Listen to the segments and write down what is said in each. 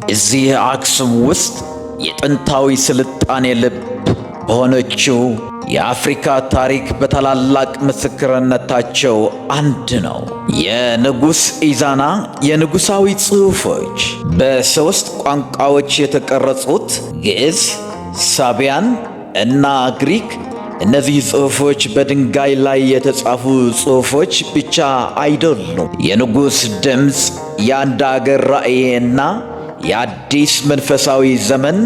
እዚህ አክሱም ውስጥ የጥንታዊ ስልጣኔ ልብ በሆነችው የአፍሪካ ታሪክ በታላላቅ ምስክርነታቸው አንድ ነው። የንጉሥ ኢዛና የንጉሣዊ ጽሑፎች በሦስት ቋንቋዎች የተቀረጹት ግዕዝ፣ ሳቢያን እና ግሪክ። እነዚህ ጽሑፎች በድንጋይ ላይ የተጻፉ ጽሑፎች ብቻ አይደሉም። የንጉሥ ድምፅ፣ የአንድ አገር ራዕይና የአዲስ መንፈሳዊ ዘመን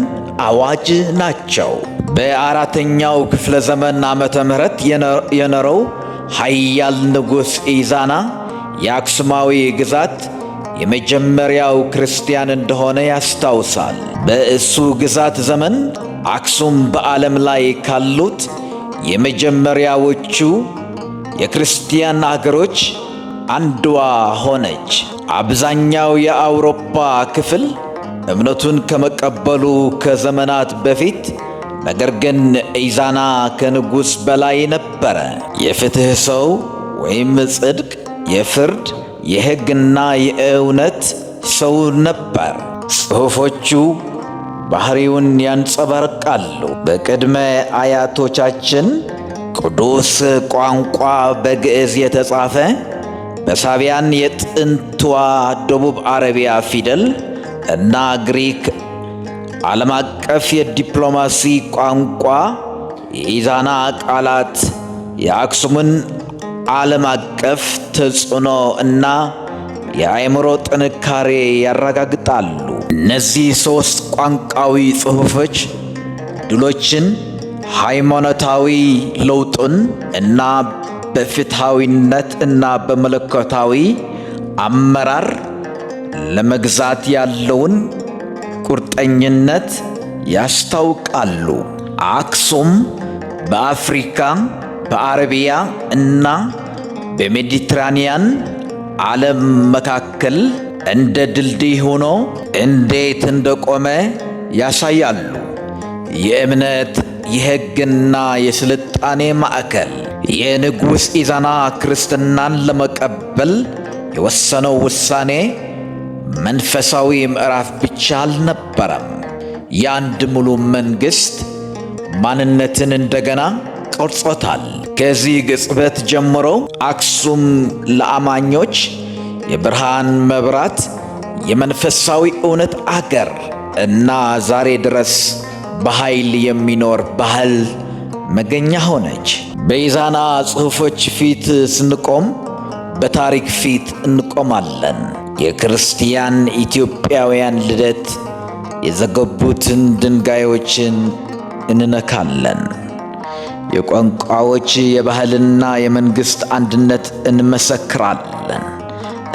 አዋጅ ናቸው። በአራተኛው ክፍለ ዘመን ዓመተ ምህረት የኖረው ኃያል ንጉሥ ኢዛና የአክሱማዊ ግዛት የመጀመሪያው ክርስቲያን እንደሆነ ያስታውሳል። በእሱ ግዛት ዘመን አክሱም በዓለም ላይ ካሉት የመጀመሪያዎቹ የክርስቲያን አገሮች አንዷ ሆነች። አብዛኛው የአውሮፓ ክፍል እምነቱን ከመቀበሉ ከዘመናት በፊት፣ ነገር ግን ኢዛና ከንጉሥ በላይ ነበረ። የፍትሕ ሰው ወይም ጽድቅ፣ የፍርድ፣ የሕግና የእውነት ሰው ነበር። ጽሑፎቹ ባህሪውን ያንጸባርቃሉ። በቅድመ አያቶቻችን ቅዱስ ቋንቋ በግዕዝ የተጻፈ፣ በሳቢያን የጥንቷ ደቡብ አረቢያ ፊደል እና ግሪክ ዓለም አቀፍ የዲፕሎማሲ ቋንቋ፣ የኢዛና ቃላት የአክሱምን ዓለም አቀፍ ተጽዕኖ እና የአእምሮ ጥንካሬ ያረጋግጣሉ። እነዚህ ሦስት ቋንቋዊ ጽሑፎች ድሎችን፣ ሃይማኖታዊ ለውጥን እና በፍትሐዊነት እና በመለኮታዊ አመራር ለመግዛት ያለውን ቁርጠኝነት ያስታውቃሉ። አክሱም በአፍሪካ፣ በአረቢያ እና በሜዲትራኒያን ዓለም መካከል እንደ ድልድይ ሆኖ እንዴት እንደቆመ ያሳያሉ። የእምነት፣ የሕግና የስልጣኔ ማዕከል። የንጉሥ ኢዛና ክርስትናን ለመቀበል የወሰነው ውሳኔ መንፈሳዊ ምዕራፍ ብቻ አልነበረም። የአንድ ሙሉ መንግሥት ማንነትን እንደገና ቀርጾታል። ከዚህ ቅጽበት ጀምሮ አክሱም ለአማኞች የብርሃን መብራት፣ የመንፈሳዊ እውነት አገር እና ዛሬ ድረስ በኃይል የሚኖር ባህል መገኛ ሆነች። በኢዛና ጽሑፎች ፊት ስንቆም በታሪክ ፊት እንቆማለን። የክርስቲያን ኢትዮጵያውያን ልደት የዘገቡትን ድንጋዮችን እንነካለን። የቋንቋዎች የባህልና የመንግሥት አንድነት እንመሰክራለን።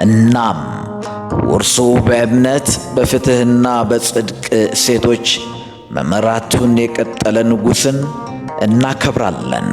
እናም ውርሱ በእምነት በፍትሕና በጽድቅ እሴቶች መመራቱን የቀጠለ ንጉሥን እናከብራለን።